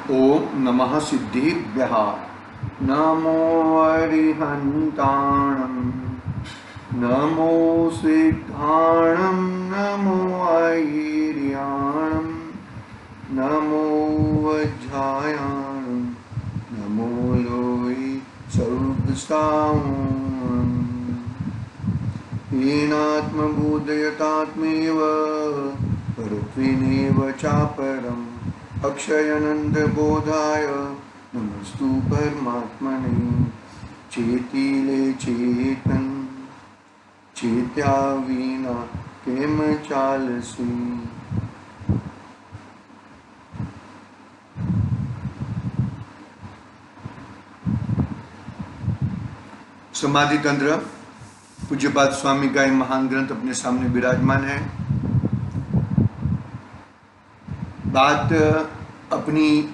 ओम नमः सिद्धिभ्यः। नमो अरिहन्ताणं, नमो सिद्धाणं, नमो ऐर्याणं, नमो वज्रायाणं, नमो लोई सर्वसाम्। येनात्मबोधयतात्मेव परत्वेनेव चापरम् अक्षयानन्दबोधाय नमस्तु परमात्मने। चेतिले चेतन चेत्या विना केम चालसी। समाधि तंत्र पूज्यपाद स्वामी का एक महान ग्रंथ अपने सामने विराजमान है। बात अपनी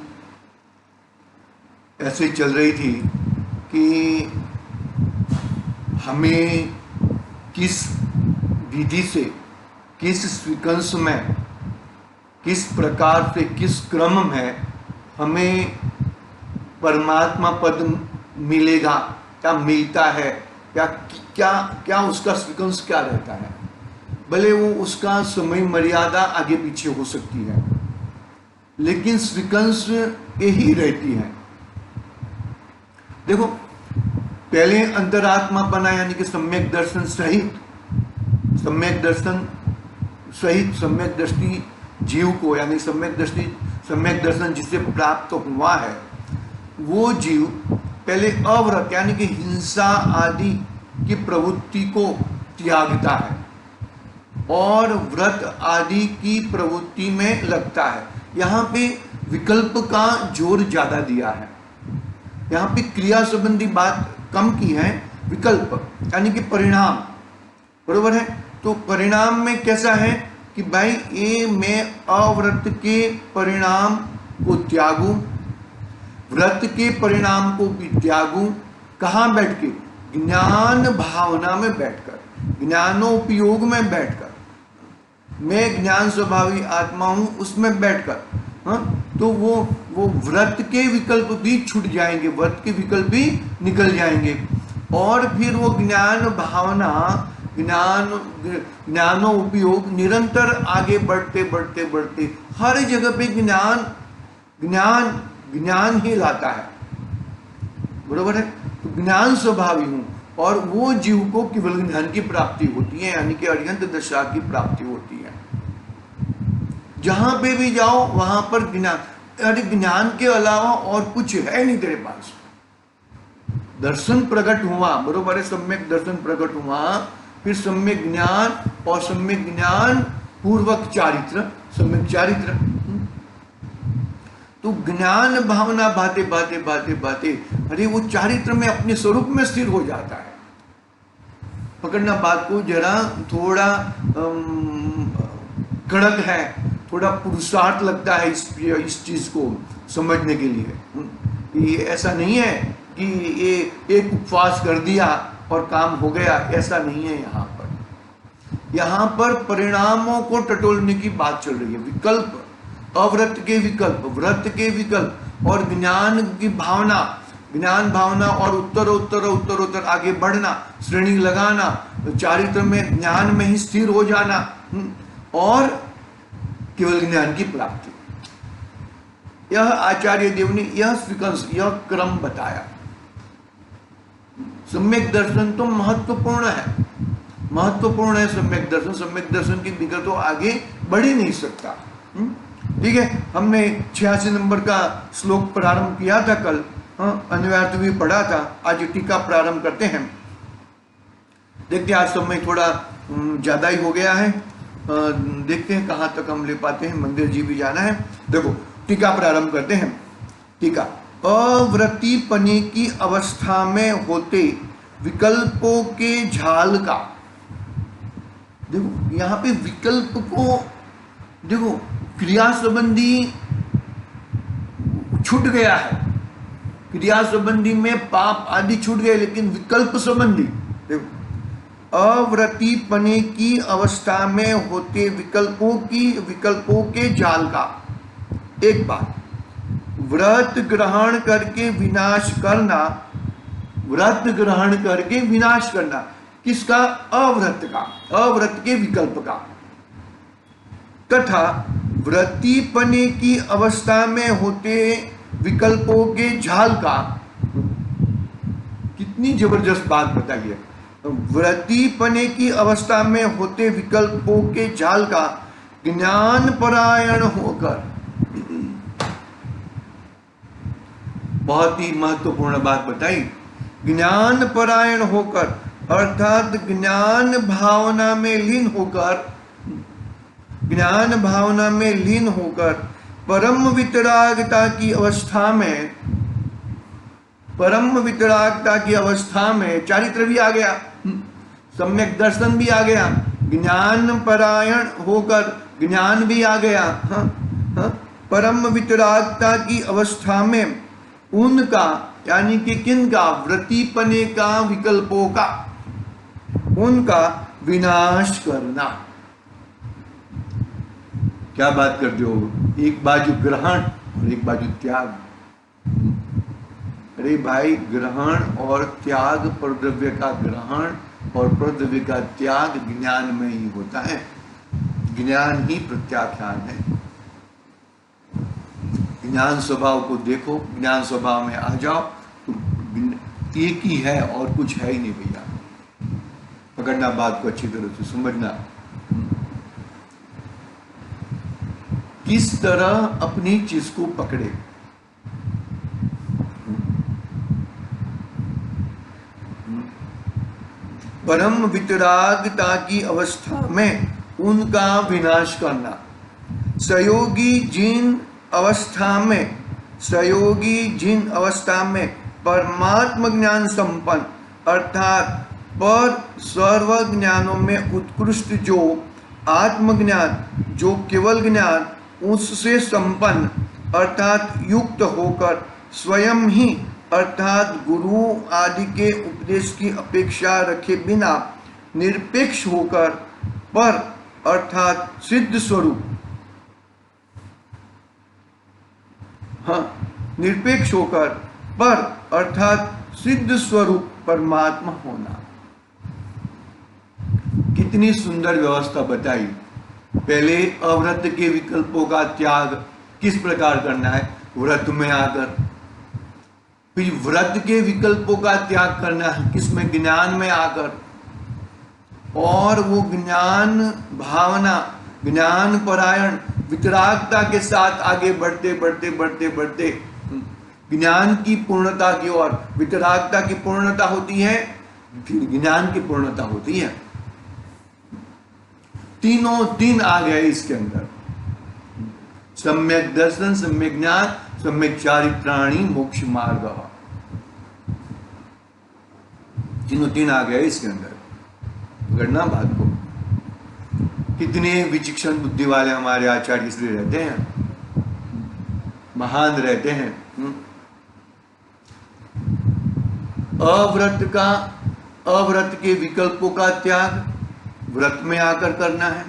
ऐसे चल रही थी कि हमें किस विधि से, किस सीक्वेंस में, किस प्रकार से, किस क्रम में हमें परमात्मा पद मिलेगा, क्या मिलता है, क्या क्या क्या उसका सीक्वेंस क्या रहता है। भले वो उसका समय मर्यादा आगे पीछे हो सकती है, लेकिन सीक्वेंस यही रहती है। देखो, पहले अंतरात्मा बना यानी कि सम्यक दर्शन सहित, सम्यक दर्शन सहित सम्यक दृष्टि जीव को, यानी सम्यक दर्शन जिसे प्राप्त हुआ है, वो जीव पहले अव्रत यानी कि हिंसा आदि की प्रवृत्ति को त्यागता है और व्रत आदि की प्रवृत्ति में लगता है। यहाँ पे विकल्प का जोर ज्यादा दिया है, यहाँ पे क्रिया संबंधी बात कम की है। विकल्प यानी कि परिणाम, बरोबर है। तो परिणाम में कैसा है कि भाई ये मैं अव्रत के परिणाम को त्यागूं, व्रत के परिणाम को भी त्यागूं। कहाँ बैठ के? ज्ञान भावना में बैठकर, ज्ञानोपयोग में बैठकर। मैं ज्ञान स्वभावी आत्मा हूं, उसमें बैठकर। हाँ, तो वो व्रत के विकल्प भी छूट जाएंगे, व्रत के विकल्प भी निकल जाएंगे और फिर वो ज्ञान भावना, ज्ञानोपयोग निरंतर आगे बढ़ते बढ़ते बढ़ते हर जगह पे ज्ञान ही लाता है, बरोबर है। तो ज्ञान स्वभावी हूं और वो जीव को केवल ज्ञान की प्राप्ति होती है, यानी कि अरिहंत दशा की प्राप्ति होती है। जहां पे भी जाओ वहां पर ज्ञान, अरे ज्ञान के अलावा और कुछ है नहीं तेरे पास। दर्शन प्रकट हुआ, बरोबर है, सम्यक दर्शन प्रकट हुआ, फिर सम्यक ज्ञान और सम्यक ज्ञान पूर्वक चारित्र, सम्यक चारित्र। तो ज्ञान भावना बाते बाते बाते बाते अरे वो चारित्र में अपने स्वरूप में स्थिर हो जाता है। पकड़ना बात को जरा, थोड़ा कड़क है, थोड़ा पुरुषार्थ लगता है इस चीज को समझने के लिए। ये ऐसा नहीं है कि ये एक उपवास कर दिया और काम हो गया, ऐसा नहीं है। यहाँ पर परिणामों को टटोलने की बात चल रही है। विकल्प, अव्रत के विकल्प, व्रत के विकल्प और ज्ञान की भावना, ज्ञान भावना और उत्तर आगे बढ़ना, श्रेणी लगाना, चारित्र में ज्ञान में ही स्थिर हो जाना और केवल ज्ञान की प्राप्ति। यह आचार्य देव ने यह सीक्वेंस, यह क्रम बताया। सम्यक दर्शन तो महत्वपूर्ण है, महत्वपूर्ण है सम्यक दर्शन। सम्यक दर्शन के बिगड़ तो आगे बढ़ ही नहीं सकता। ठीक है, हमने 86 नंबर का श्लोक प्रारंभ किया था कल, अनिवार्य भी पढ़ा था। आज टीका प्रारंभ करते हैं। देखते हैं आज समय थोड़ा ज्यादा ही हो गया है, देखते हैं कहाँ तक हम ले पाते हैं। मंदिर जी भी जाना है। देखो, टीका प्रारंभ करते हैं। टीका, अव्रतीपने की अवस्था में होते विकल्पों के झाल का। देखो यहाँ पे विकल्प को देखो, क्रिया संबंधी छूट गया है, क्रिया संबंधी में पाप आदि छूट गए, लेकिन विकल्प संबंधी देखो, अव्रतीपने की अवस्था में होते विकल्पों के जाल का। एक बात, व्रत ग्रहण करके विनाश करना, व्रत ग्रहण करके विनाश करना किसका? अव्रत का, अव्रत के विकल्प का। तथा व्रतीपने की अवस्था में होते विकल्पों के झाल का। कितनी जबरदस्त बात बताइए। व्रतीपने की अवस्था में होते विकल्पों के जाल का ज्ञान परायण होकर, बहुत ही महत्वपूर्ण बात बताई, ज्ञान परायण होकर अर्थात ज्ञान भावना में लीन होकर, ज्ञान भावना में लीन होकर परम वितरागता की अवस्था में, परम वितरागता की अवस्था में चारित्र भी आ गया, सम्यक दर्शन भी आ गया, ज्ञान परायण होकर ज्ञान भी आ गया। परम वितरागता की अवस्था में उनका यानी कि किनका? व्रतीपने का, विकल्पों का, उनका विनाश करना। क्या बात करते हो? एक बाजू ग्रहण और एक बाजू त्याग। अरे भाई, ग्रहण और त्याग, परद्रव्य का ग्रहण और परद्रव्य का त्याग ज्ञान में ही होता है। ज्ञान ही प्रत्याख्यान है। ज्ञान स्वभाव को देखो, ज्ञान स्वभाव में आ जाओ तो एक ही है और कुछ है ही नहीं भैया। पकड़ना बात को अच्छी तरह से, समझना। किस तरह अपनी चीज को पकड़े। परम वितरागता की अवस्था में उनका विनाश करना। सहयोगी जिन अवस्था में, सहयोगी जिन अवस्था में परमात्म ज्ञान संपन्न अर्थात पर सर्व ज्ञानों में उत्कृष्ट जो आत्मज्ञान, जो केवल ज्ञान, उससे संपन्न अर्थात युक्त होकर स्वयं ही अर्थात गुरु आदि के उपदेश की अपेक्षा रखे बिना निरपेक्ष होकर पर अर्थात सिद्ध स्वरूप, हाँ, निरपेक्ष होकर पर अर्थात सिद्ध स्वरूप परमात्मा होना। कितनी सुंदर व्यवस्था बताई। पहले अव्रत के विकल्पों का त्याग किस प्रकार करना है? व्रत में आकर। फिर व्रत के विकल्पों का त्याग करना है किसमें? ज्ञान में आकर। और वो ज्ञान भावना, ज्ञान परायण वितरागता के साथ आगे बढ़ते बढ़ते बढ़ते बढ़ते ज्ञान की पूर्णता की ओर। वितरागता की पूर्णता होती है, फिर ज्ञान की पूर्णता होती है। तीनों तीन आ गए इसके अंदर। सम्यक दर्शन, सम्यक ज्ञान, सम्यक चारित्राणी, मोक्ष मार्ग। तीनों तीन आ गए इसके अंदर। पकड़ना बात को। कितने विचक्षण बुद्धि वाले हमारे आचार्य इसलिए रहते हैं, महान रहते हैं। अव्रत का, अव्रत के विकल्पों का त्याग व्रत में आकर करना है।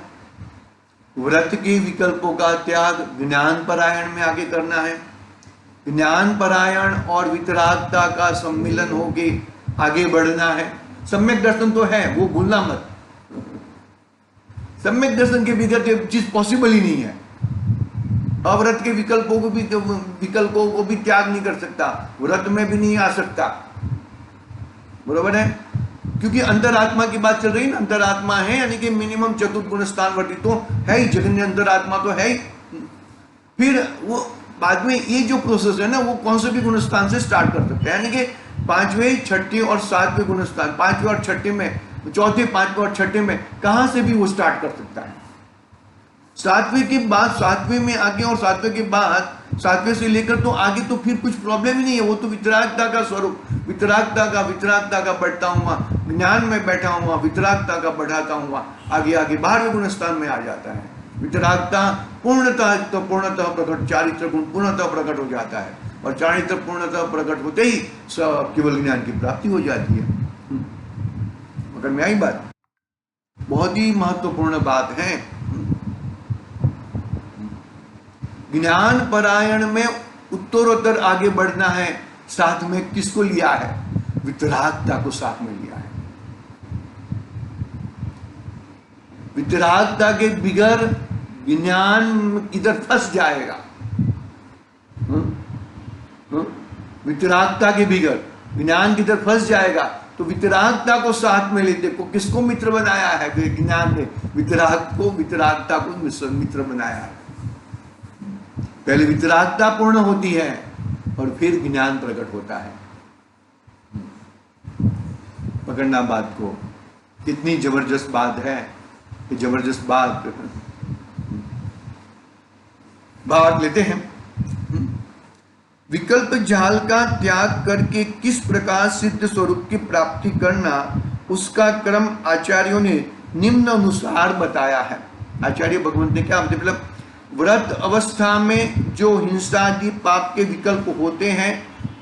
व्रत के विकल्पों का त्याग ज्ञान परायण में आके करना है। ज्ञान परायण और वितरागता का सम्मिलन होके आगे बढ़ना है। सम्यक दर्शन तो है, वो भूलना मत। सम्यक दर्शन के बगैर ये चीज पॉसिबल ही नहीं है। अव्रत के विकल्पों को भी त्याग नहीं कर सकता, व्रत में भी नहीं आ सकता। बरोबर है? क्योंकि अंतरात्मा की बात चल रही है ना। अंतरात्मा है यानी कि मिनिमम चतुर्गुण स्थान वर्ती तो है ही, जगन्य अंतरात्मा तो है ही। फिर वो बाद में ये जो प्रोसेस है ना, वो कौन से भी गुण स्थान से स्टार्ट कर सकते हैं। यानी कि पांचवें, छठे और सातवें गुण स्थान, पांचवें और छठे में, चौथे, पांचवें और छठे में कहां से भी वो स्टार्ट कर सकता है। सातवें के बाद, सातवें में आगे और सातवें के बाद, सातवें से लेकर तो आगे तो फिर कुछ प्रॉब्लम ही नहीं है। वो तो वितरागता का स्वरूप, वितरागता का बढ़ता हुआ, ज्ञान में बैठा हुआ, वितरागता का बढ़ाता हुआ आगे आगे 12वें गुण स्थान में आ जाता है। वितरागता पूर्णतः तो पूर्णतः प्रकट, चारित्र गुण पूर्णतः प्रकट हो जाता है और चारित्र पूर्णतः प्रकट होते ही केवल ज्ञान की प्राप्ति हो जाती है। मगर में आई बात, बहुत ही महत्वपूर्ण बात है। ज्ञान परायण में उत्तरोत्तर आगे बढ़ना है, साथ में किसको लिया है? वितरागता को साथ में लिया है। वितरागता के बिगर ज्ञान इधर फंस जाएगा। वितरागता के बिगर ज्ञान किधर फंस जाएगा, तो वितरागता को साथ में लेते को किसको मित्र बनाया है? ज्ञान ने वितरागता को मित्र बनाया है। पहले वितरागता पूर्ण होती है और फिर ज्ञान प्रकट होता है। पकड़ना बात को, कितनी जबरदस्त बात है ये, जबरदस्त बात। भावार्थ लेते हैं। विकल्प जाल का त्याग करके किस प्रकार सिद्ध स्वरूप की प्राप्ति करना, उसका क्रम आचार्यों ने निम्न अनुसार बताया है। आचार्य भगवंत ने क्या मतलब, व्रत अवस्था में जो हिंसादि पाप के विकल्प होते हैं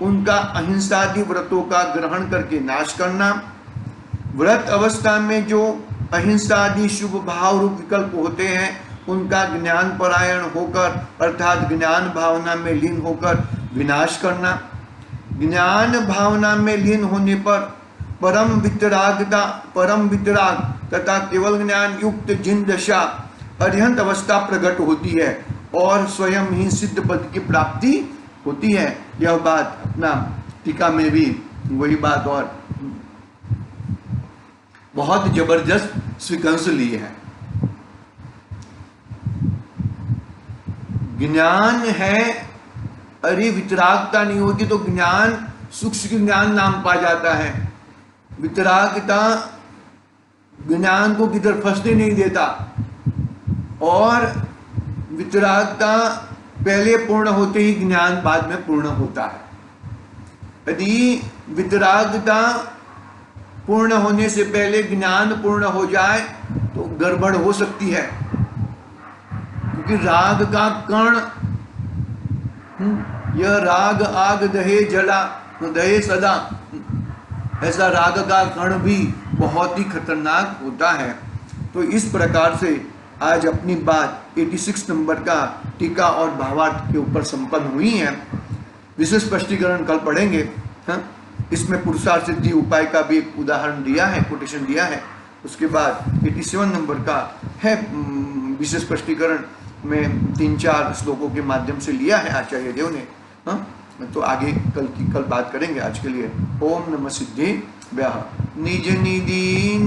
उनका अहिंसादि व्रतों का ग्रहण करके नाश करना। व्रत अवस्था में जो अहिंसादि शुभ भाव रूप विकल्प होते हैं उनका ज्ञान परायण होकर अर्थात ज्ञान भावना में लीन होकर विनाश करना। ज्ञान भावना में लीन होने पर परम वितराग तथा केवल ज्ञान युक्त जिन दशा अरिहंत अवस्था प्रकट होती है और स्वयं ही सिद्ध पद की प्राप्ति होती है। यह बात अपना टीका में भी वही बात और बहुत जबरदस्त स्वीकंस ली है। ज्ञान है, अरे वितरागता नहीं होती तो ज्ञान सूक्ष्म ज्ञान नाम पा जाता है। वितरागता ज्ञान को किधर फंसने नहीं देता और वितरागता पहले पूर्ण होते ही ज्ञान बाद में पूर्ण होता है। यदि वितरागता पूर्ण होने से पहले ज्ञान पूर्ण हो जाए तो गड़बड़ हो सकती है, क्योंकि राग का कण, यह राग आग दहे जला दहे सदा, ऐसा राग का कण भी बहुत ही खतरनाक होता है। तो इस प्रकार से आज अपनी बात 86 नंबर का टीका और भावार्थ के ऊपर संपन्न हुई है। विशेष स्पष्टीकरण कल पढ़ेंगे। हाँ, इसमें पुरुषार्थ सिद्धि उपाय का भी एक उदाहरण दिया है, कोटेशन दिया है। उसके बाद 87 नंबर का है विशेष स्पष्टीकरण में 3-4 श्लोकों के माध्यम से लिया है आचार्य देव ने। हाँ, तो आगे कल बात करेंगे। आज के लिए ओम नमः सिद्धि व्याह निज निधि